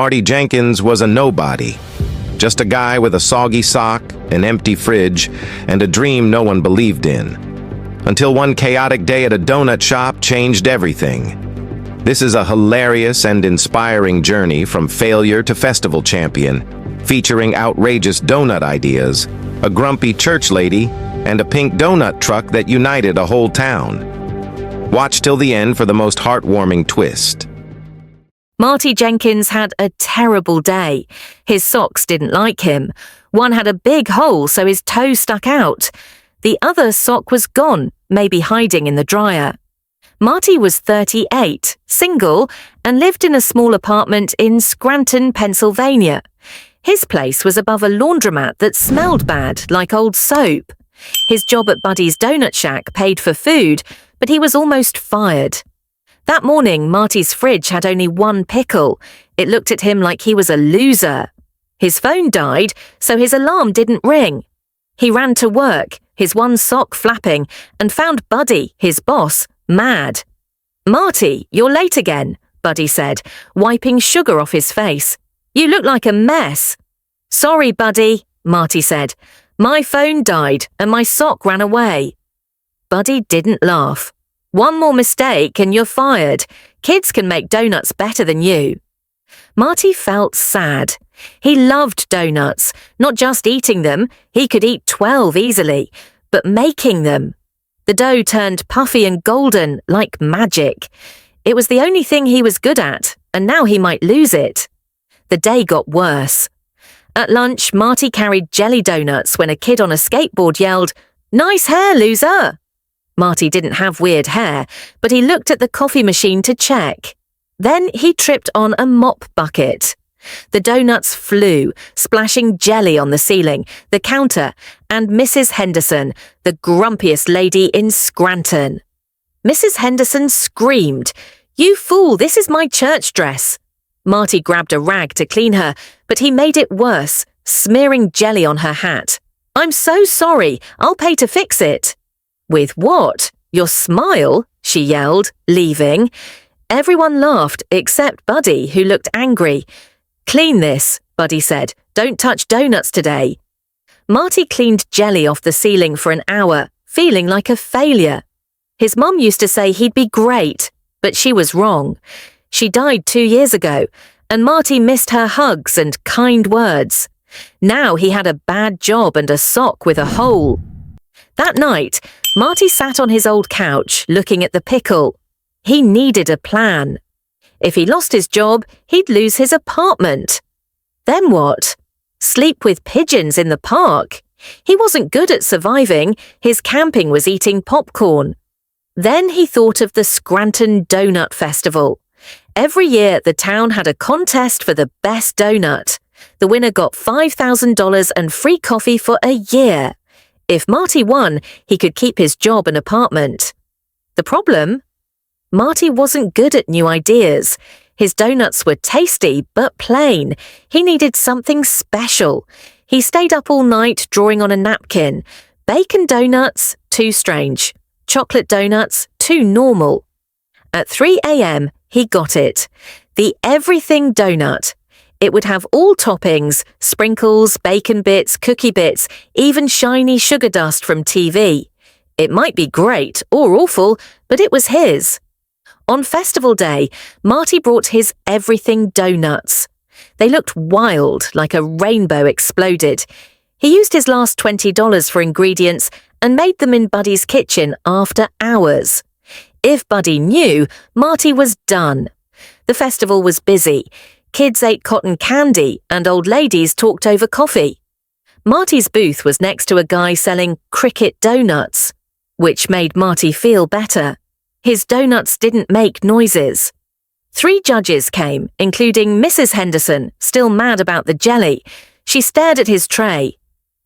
Marty Jenkins was a nobody. Just a guy with a soggy sock, an empty fridge, and a dream no one believed in. Until one chaotic day at a donut shop changed everything. This is a hilarious and inspiring journey from failure to festival champion, featuring outrageous donut ideas, a grumpy church lady, and a pink donut truck that united a whole town. Watch till the end for the most heartwarming twist. Marty Jenkins had a terrible day. His socks didn't like him. One had a big hole so his toe stuck out. The other sock was gone, maybe hiding in the dryer. Marty was 38, single, and lived in a small apartment in Scranton, Pennsylvania. His place was above a laundromat that smelled bad, like old soap. His job at Buddy's Donut Shack paid for food, but he was almost fired. That morning, Marty's fridge had only one pickle. It looked at him like he was a loser. His phone died, so his alarm didn't ring. He ran to work, his one sock flapping, and found Buddy, his boss, mad. "Marty, you're late again," Buddy said, wiping sugar off his face. "You look like a mess." "Sorry, Buddy," Marty said. "My phone died and my sock ran away." Buddy didn't laugh. "One more mistake and you're fired. Kids can make donuts better than you." Marty felt sad. He loved donuts, not just eating them, he could eat 12 easily, but making them. The dough turned puffy and golden, like magic. It was the only thing he was good at, and now he might lose it. The day got worse. At lunch, Marty carried jelly donuts when a kid on a skateboard yelled, "Nice hair, loser!" Marty didn't have weird hair, but he looked at the coffee machine to check. Then he tripped on a mop bucket. The donuts flew, splashing jelly on the ceiling, the counter, and Mrs. Henderson, the grumpiest lady in Scranton. Mrs. Henderson screamed, "You fool, this is my church dress." Marty grabbed a rag to clean her, but he made it worse, smearing jelly on her hat. "I'm so sorry, I'll pay to fix it." "With what? Your smile?" she yelled, leaving. Everyone laughed except Buddy, who looked angry. "Clean this," Buddy said. "Don't touch donuts today." Marty cleaned jelly off the ceiling for an hour, feeling like a failure. His mum used to say he'd be great, but she was wrong. She died 2 years ago, and Marty missed her hugs and kind words. Now he had a bad job and a sock with a hole. That night, Marty sat on his old couch, looking at the pickle. He needed a plan. If he lost his job, he'd lose his apartment. Then what? Sleep with pigeons in the park? He wasn't good at surviving. His camping was eating popcorn. Then he thought of the Scranton Donut Festival. Every year, the town had a contest for the best donut. The winner got $5,000 and free coffee for a year. If Marty won, he could keep his job and apartment. The problem? Marty wasn't good at new ideas. His donuts were tasty, but plain. He needed something special. He stayed up all night drawing on a napkin. Bacon donuts? Too strange. Chocolate donuts? Too normal. At 3 a.m., he got it. The everything donut. It would have all toppings, sprinkles, bacon bits, cookie bits, even shiny sugar dust from TV. It might be great or awful, but it was his. On festival day, Marty brought his everything donuts. They looked wild, like a rainbow exploded. He used his last $20 for ingredients and made them in Buddy's kitchen after hours. If Buddy knew, Marty was done. The festival was busy. Kids ate cotton candy and old ladies talked over coffee. Marty's booth was next to a guy selling cricket donuts, which made Marty feel better. His donuts didn't make noises. 3 judges came, including Mrs. Henderson, still mad about the jelly. She stared at his tray.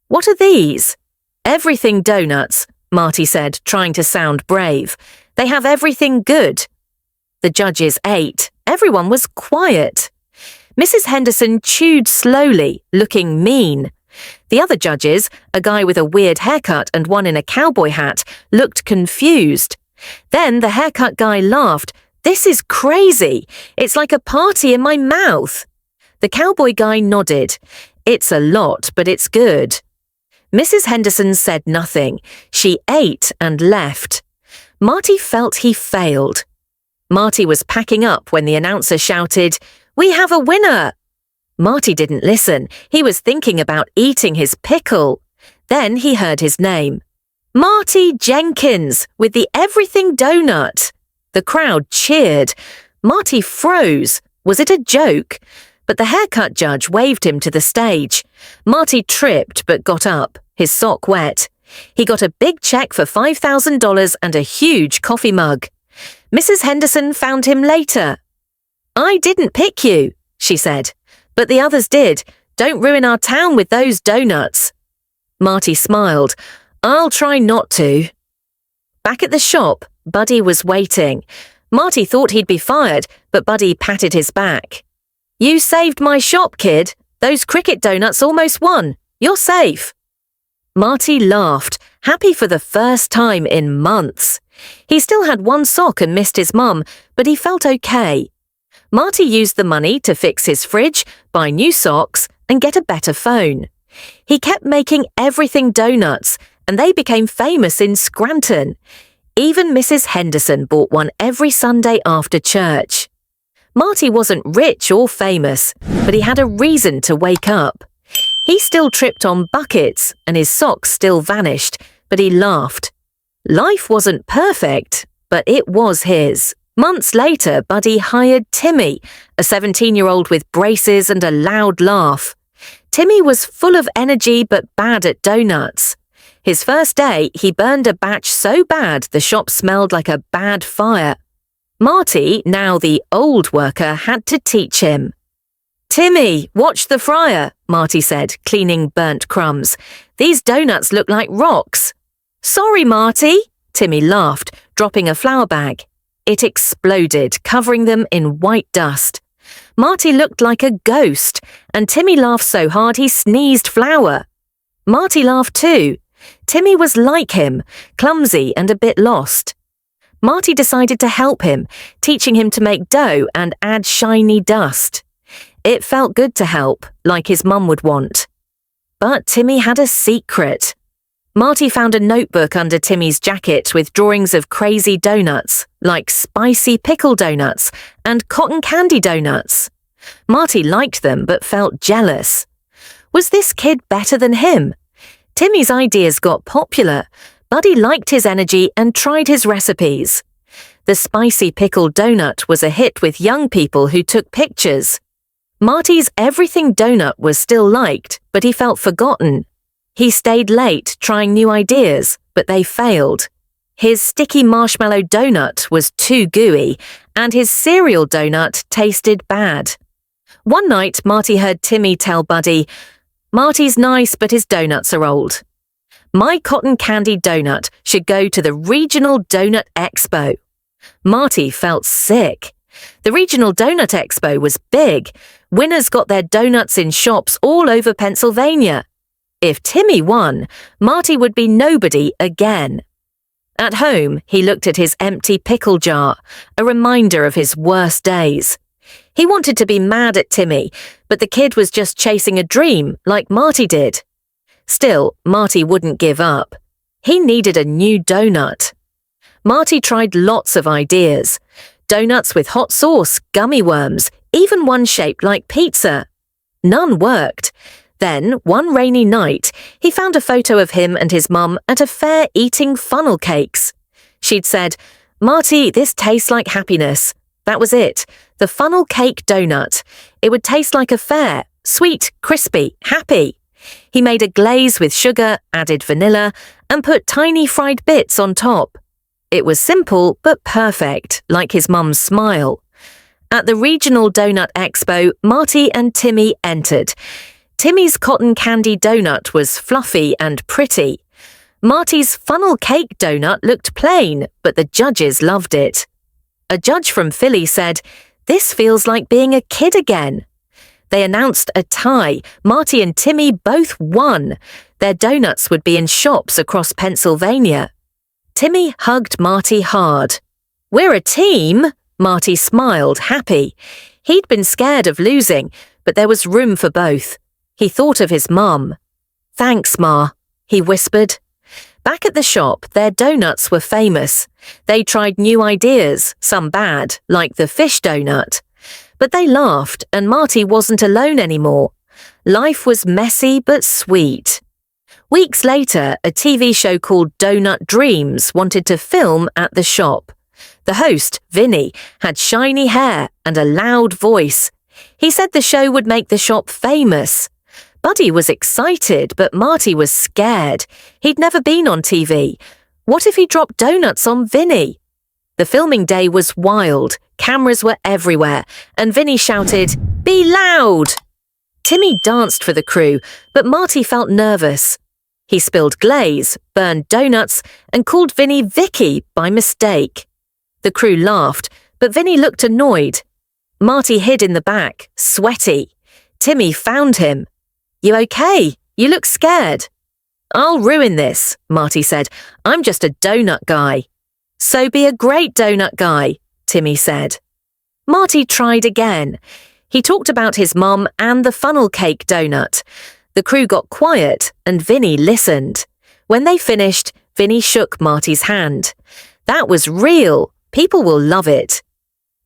"What are these?" "Everything donuts," Marty said, trying to sound brave. "They have everything good." The judges ate. Everyone was quiet. Mrs. Henderson chewed slowly, looking mean. The other judges, a guy with a weird haircut and one in a cowboy hat, looked confused. Then the haircut guy laughed. "This is crazy. It's like a party in my mouth." The cowboy guy nodded. It's a lot, but it's good. Mrs. Henderson said nothing. She ate and left. Marty felt he failed. Marty was packing up when the announcer shouted, "We have a winner!" Marty didn't listen. He was thinking about eating his pickle. Then he heard his name. Marty Jenkins with the Everything Doughnut. The crowd cheered. Marty froze. Was it a joke? But the haircut judge waved him to the stage. Marty tripped but got up, his sock wet. He got a big check for $5,000 and a huge coffee mug. Mrs. Henderson found him later. "I didn't pick you," she said, "but the others did. Don't ruin our town with those doughnuts." Marty smiled. "I'll try not to." Back at the shop, Buddy was waiting. Marty thought he'd be fired, but Buddy patted his back. "You saved my shop, kid. Those cricket doughnuts almost won. You're safe." Marty laughed, happy for the first time in months. He still had one sock and missed his mum, but he felt okay. Marty used the money to fix his fridge, buy new socks, and get a better phone. He kept making Everything Doughnuts, and they became famous in Scranton. Even Mrs. Henderson bought one every Sunday after church. Marty wasn't rich or famous, but he had a reason to wake up. He still tripped on buckets, and his socks still vanished, but he laughed. Life wasn't perfect, but it was his. Months later, Buddy hired Timmy, a 17-year-old with braces and a loud laugh. Timmy was full of energy but bad at doughnuts. His first day, he burned a batch so bad the shop smelled like a bad fire. Marty, now the old worker, had to teach him. "Timmy, watch the fryer," Marty said, cleaning burnt crumbs. "These doughnuts look like rocks." "Sorry, Marty," Timmy laughed, dropping a flour bag. It exploded, covering them in white dust. Marty looked like a ghost, and Timmy laughed so hard he sneezed flour. Marty laughed too. Timmy was like him, clumsy and a bit lost. Marty decided to help him, teaching him to make dough and add shiny dust. It felt good to help, like his mum would want. But Timmy had a secret. Marty found a notebook under Timmy's jacket with drawings of crazy doughnuts, like spicy pickle doughnuts and cotton candy doughnuts. Marty liked them but felt jealous. Was this kid better than him? Timmy's ideas got popular. Buddy liked his energy and tried his recipes. The spicy pickle doughnut was a hit with young people who took pictures. Marty's Everything Doughnut was still liked, but he felt forgotten. He stayed late trying new ideas, but they failed. His sticky marshmallow doughnut was too gooey, and his cereal doughnut tasted bad. One night, Marty heard Timmy tell Buddy, "Marty's nice, but his doughnuts are old. My cotton candy doughnut should go to the Regional Doughnut Expo." Marty felt sick. The Regional Doughnut Expo was big. Winners got their doughnuts in shops all over Pennsylvania. If Timmy won, Marty would be nobody again. At home, he looked at his empty pickle jar, a reminder of his worst days. He wanted to be mad at Timmy, but the kid was just chasing a dream like Marty did. Still, Marty wouldn't give up. He needed a new doughnut. Marty tried lots of ideas. Doughnuts with hot sauce, gummy worms, even one shaped like pizza. None worked. Then, one rainy night, he found a photo of him and his mum at a fair eating funnel cakes. She'd said, "Marty, this tastes like happiness." That was it, the funnel cake doughnut. It would taste like a fair, sweet, crispy, happy. He made a glaze with sugar, added vanilla, and put tiny fried bits on top. It was simple but perfect, like his mum's smile. At the Regional Doughnut Expo, Marty and Timmy entered. Timmy's cotton candy doughnut was fluffy and pretty. Marty's funnel cake doughnut looked plain, but the judges loved it. A judge from Philly said, "This feels like being a kid again." They announced a tie. Marty and Timmy both won. Their doughnuts would be in shops across Pennsylvania. Timmy hugged Marty hard. "We're a team." Marty smiled, happy. He'd been scared of losing, but there was room for both. He thought of his mum. "Thanks, Ma," he whispered. Back at the shop, their doughnuts were famous. They tried new ideas, some bad, like the fish doughnut. But they laughed, and Marty wasn't alone anymore. Life was messy but sweet. Weeks later, a TV show called Doughnut Dreams wanted to film at the shop. The host, Vinny, had shiny hair and a loud voice. He said the show would make the shop famous. Buddy was excited, but Marty was scared. He'd never been on TV. What if he dropped doughnuts on Vinny? The filming day was wild. Cameras were everywhere, and Vinny shouted, "Be loud!" Timmy danced for the crew, but Marty felt nervous. He spilled glaze, burned doughnuts, and called Vinny Vicky by mistake. The crew laughed, but Vinny looked annoyed. Marty hid in the back, sweaty. Timmy found him. "You okay? You look scared." "I'll ruin this," Marty said. "I'm just a doughnut guy." "So be a great doughnut guy," Timmy said. Marty tried again. He talked about his mum and the funnel cake doughnut. The crew got quiet and Vinny listened. When they finished, Vinny shook Marty's hand. That was real. People will love it.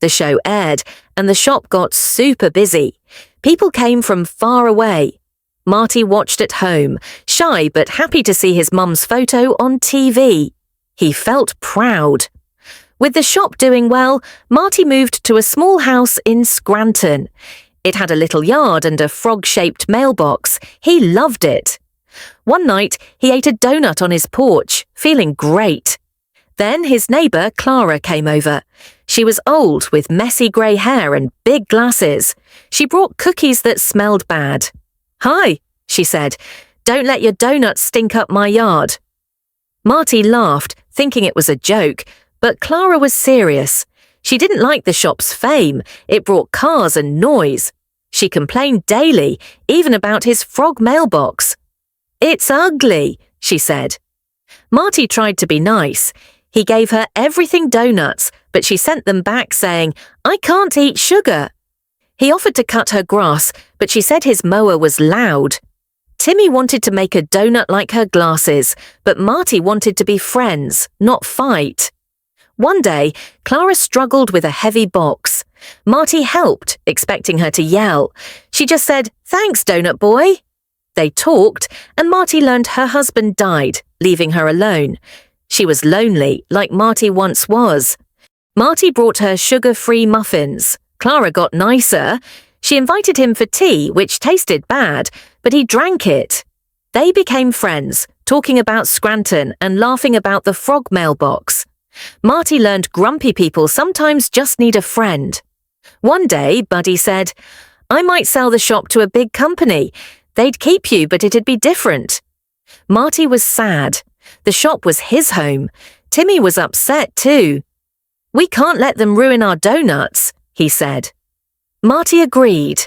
The show aired and the shop got super busy. People came from far away. Marty watched at home, shy but happy to see his mum's photo on TV. He felt proud. With the shop doing well, Marty moved to a small house in Scranton. It had a little yard and a frog-shaped mailbox. He loved it. One night, he ate a doughnut on his porch, feeling great. Then his neighbour, Clara, came over. She was old, with messy grey hair and big glasses. She brought cookies that smelled bad. "Hi," she said. "Don't let your doughnuts stink up my yard." Marty laughed, thinking it was a joke, but Clara was serious. She didn't like the shop's fame. It brought cars and noise. She complained daily, even about his frog mailbox. "It's ugly," she said. Marty tried to be nice. He gave her everything doughnuts, but she sent them back saying, "I can't eat sugar." He offered to cut her grass, but she said his mower was loud. Timmy wanted to make a doughnut like her glasses, but Marty wanted to be friends, not fight. One day, Clara struggled with a heavy box. Marty helped, expecting her to yell. She just said, "Thanks, doughnut boy." They talked, and Marty learned her husband died, leaving her alone. She was lonely, like Marty once was. Marty brought her sugar-free muffins. Clara got nicer. She invited him for tea, which tasted bad, but he drank it. They became friends, talking about Scranton and laughing about the frog mailbox. Marty learned grumpy people sometimes just need a friend. One day, Buddy said, "I might sell the shop to a big company. They'd keep you, but it'd be different." Marty was sad. The shop was his home. Timmy was upset too. "We can't let them ruin our doughnuts," he said. Marty agreed.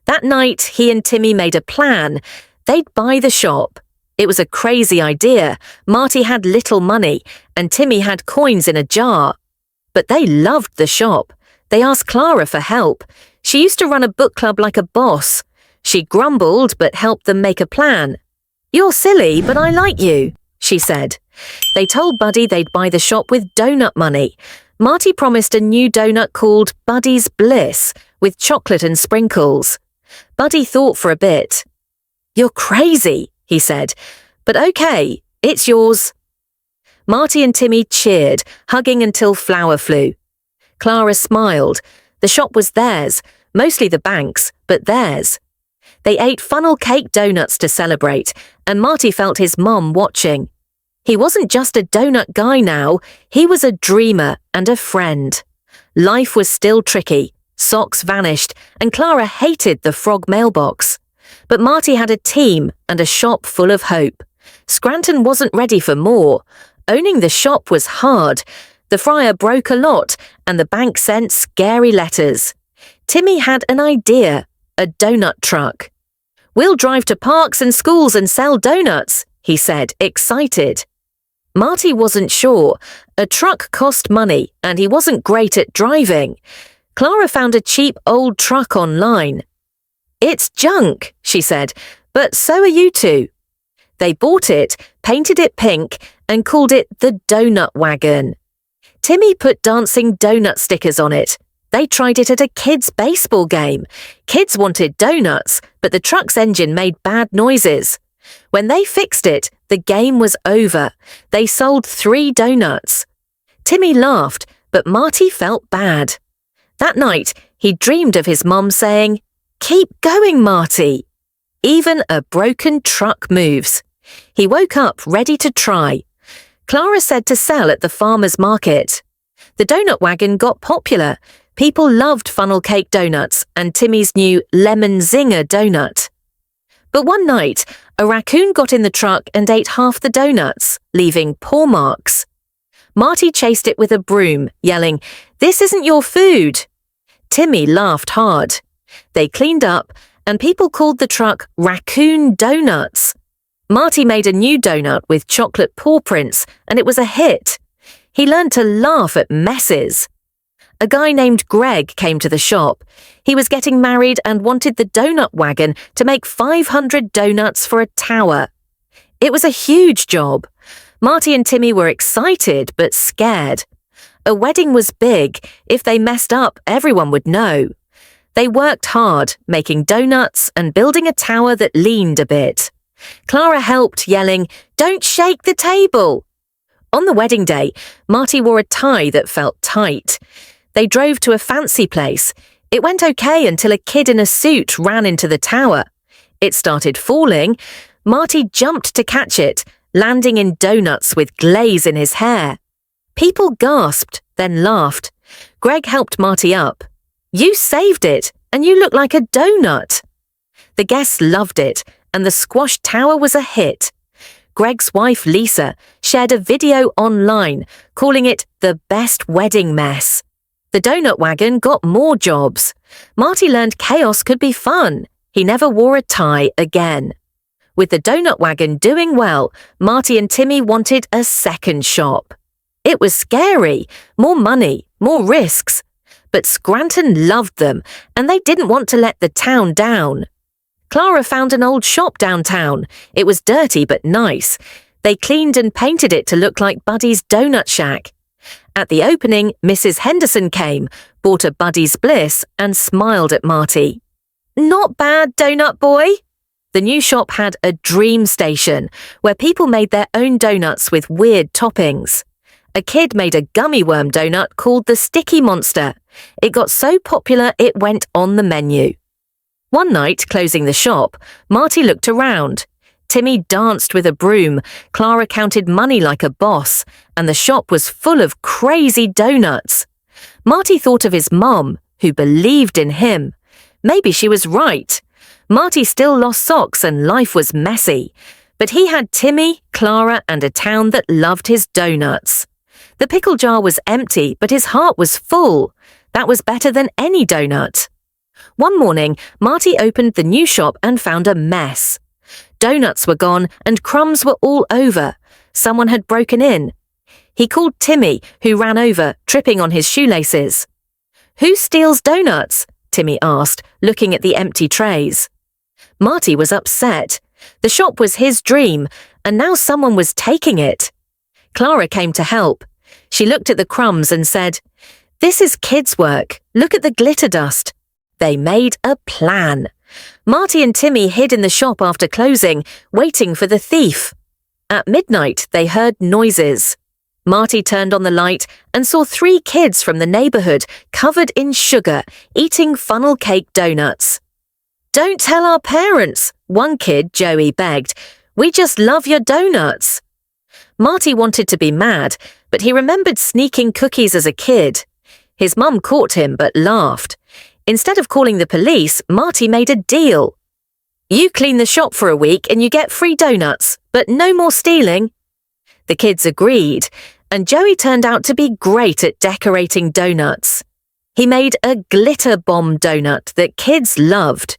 That night, he and Timmy made a plan. They'd buy the shop. It was a crazy idea. Marty had little money, and Timmy had coins in a jar. But they loved the shop. They asked Clara for help. She used to run a book club like a boss. She grumbled, but helped them make a plan. "You're silly, but I like you," she said. They told Buddy they'd buy the shop with doughnut money. Marty promised a new doughnut called Buddy's Bliss, with chocolate and sprinkles. Buddy thought for a bit. "You're crazy," he said, "but okay, it's yours." Marty and Timmy cheered, hugging until flour flew. Clara smiled. The shop was theirs, mostly the bank's, but theirs. They ate funnel cake doughnuts to celebrate, and Marty felt his mom watching. He wasn't just a doughnut guy now, he was a dreamer and a friend. Life was still tricky. Socks vanished, and Clara hated the frog mailbox. But Marty had a team and a shop full of hope. Scranton wasn't ready for more. Owning the shop was hard. The fryer broke a lot, and the bank sent scary letters. Timmy had an idea, a doughnut truck. "We'll drive to parks and schools and sell doughnuts," he said, excited. Marty wasn't sure. A truck cost money, and he wasn't great at driving. Clara found a cheap old truck online. "It's junk," she said, "but so are you two." They bought it, painted it pink, and called it the Doughnut Wagon. Timmy put dancing donut stickers on it. They tried it at a kids' baseball game. Kids wanted donuts, but the truck's engine made bad noises. When they fixed it, the game was over. They sold 3 donuts. Timmy laughed, but Marty felt bad. That night, he dreamed of his mum saying, "Keep going, Marty." Even a broken truck moves. He woke up ready to try. Clara said to sell at the farmer's market. The donut wagon got popular. People loved funnel cake donuts and Timmy's new lemon zinger donut. But one night, a raccoon got in the truck and ate half the donuts, leaving paw marks. Marty chased it with a broom, yelling, "This isn't your food." Timmy laughed hard. They cleaned up, and people called the truck Raccoon Donuts. Marty made a new donut with chocolate paw prints, and it was a hit. He learned to laugh at messes. A guy named Greg came to the shop. He was getting married and wanted the donut wagon to make 500 donuts for a tower. It was a huge job. Marty and Timmy were excited but scared. A wedding was big. If they messed up, everyone would know. They worked hard, making donuts and building a tower that leaned a bit. Clara helped, yelling, "Don't shake the table." On the wedding day, Marty wore a tie that felt tight. They drove to a fancy place. It went okay until a kid in a suit ran into the tower. It started falling. Marty jumped to catch it, landing in donuts with glaze in his hair. People gasped, then laughed. Greg helped Marty up. "You saved it, and you look like a donut." The guests loved it, and the squash tower was a hit. Greg's wife, Lisa, shared a video online, calling it the best wedding mess. The donut wagon got more jobs. Marty learned chaos could be fun. He never wore a tie again. With the donut wagon doing well, Marty and Timmy wanted a second shop. It was scary, more money, more risks. But Scranton loved them, and they didn't want to let the town down. Clara found an old shop downtown. It was dirty but nice. They cleaned and painted it to look like Buddy's Donut Shack. At the opening, Mrs. Henderson came, bought a Buddy's Bliss, and smiled at Marty. "Not bad, Donut Boy." The new shop had a dream station, where people made their own donuts with weird toppings. A kid made a gummy worm donut called the Sticky Monster. It got so popular it went on the menu. One night, closing the shop, Marty looked around. Timmy danced with a broom, Clara counted money like a boss, and the shop was full of crazy donuts. Marty thought of his mum, who believed in him. Maybe she was right. Marty still lost socks and life was messy. But he had Timmy, Clara, and a town that loved his donuts. The pickle jar was empty, but his heart was full. That was better than any donut. One morning, Marty opened the new shop and found a mess. Donuts were gone and crumbs were all over. Someone had broken in. He called Timmy, who ran over, tripping on his shoelaces. "Who steals donuts?" Timmy asked, looking at the empty trays. Marty was upset. The shop was his dream, and now someone was taking it. Clara came to help. She looked at the crumbs and said, "This is kids' work. Look at the glitter dust." They made a plan. Marty and Timmy hid in the shop after closing, waiting for the thief. At midnight, they heard noises. Marty turned on the light and saw 3 kids from the neighborhood covered in sugar, eating funnel cake donuts. "Don't tell our parents," one kid, Joey, begged. "We just love your donuts." Marty wanted to be mad, but he remembered sneaking cookies as a kid. His mum caught him but laughed. Instead of calling the police, Marty made a deal. "You clean the shop for a week and you get free donuts, but no more stealing." The kids agreed, and Joey turned out to be great at decorating donuts. He made a glitter bomb donut that kids loved.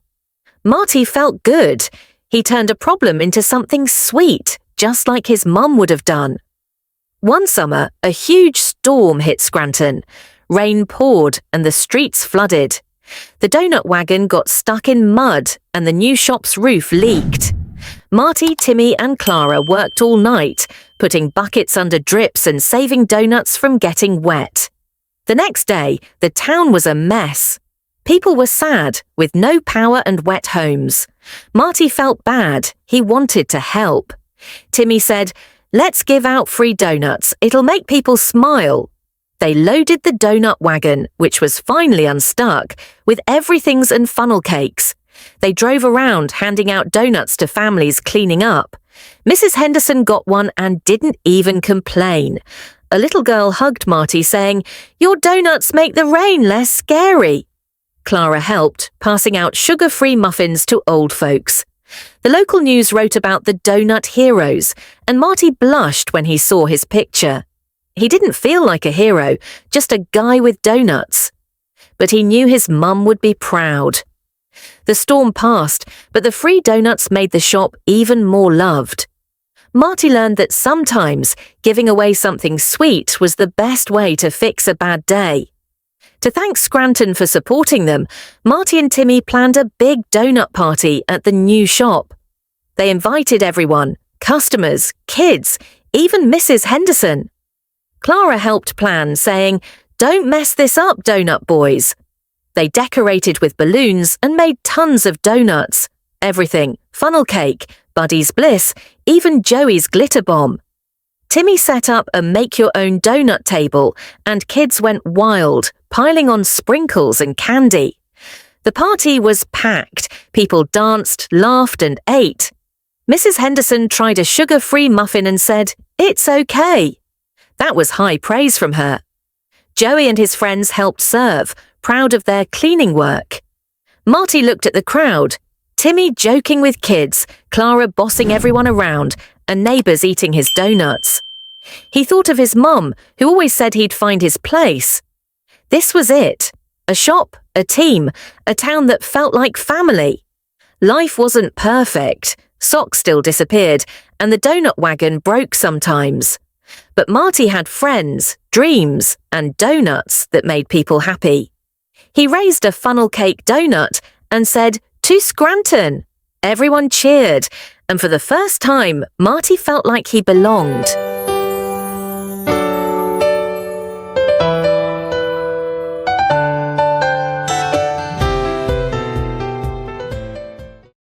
Marty felt good. He turned a problem into something sweet, just like his mum would have done. One summer, a huge storm hit Scranton. Rain poured and the streets flooded. The donut wagon got stuck in mud and the new shop's roof leaked. Marty, Timmy and Clara worked all night, putting buckets under drips and saving donuts from getting wet. The next day, the town was a mess. People were sad, with no power and wet homes. Marty felt bad. He wanted to help. Timmy said, "Let's give out free donuts. It'll make people smile." They loaded the donut wagon, which was finally unstuck, with everythings and funnel cakes. They drove around handing out donuts to families cleaning up. Mrs. Henderson got one and didn't even complain. A little girl hugged Marty, saying, "Your donuts make the rain less scary." Clara helped, passing out sugar-free muffins to old folks. The local news wrote about the donut heroes, and Marty blushed when he saw his picture. He didn't feel like a hero, just a guy with donuts. But he knew his mum would be proud. The storm passed, but the free donuts made the shop even more loved. Marty learned that sometimes giving away something sweet was the best way to fix a bad day. To thank Scranton for supporting them, Marty and Timmy planned a big donut party at the new shop. They invited everyone, customers, kids, even Mrs. Henderson. Clara helped plan, saying, "Don't mess this up, donut boys." They decorated with balloons and made tons of donuts. Everything, funnel cake, Buddy's Bliss, even Joey's glitter bomb. Timmy set up a make-your-own donut table, and kids went wild, piling on sprinkles and candy. The party was packed. People danced, laughed, and ate. Mrs. Henderson tried a sugar-free muffin and said, "It's okay." That was high praise from her. Joey and his friends helped serve, proud of their cleaning work. Marty looked at the crowd. Timmy joking with kids, Clara bossing everyone around, and neighbours eating his donuts. He thought of his mum, who always said he'd find his place. This was it. A shop, a team, a town that felt like family. Life wasn't perfect. Socks still disappeared, and the donut wagon broke sometimes. But Marty had friends, dreams, and donuts that made people happy. He raised a funnel cake donut and said, "To Scranton." Everyone cheered, and for the first time, Marty felt like he belonged.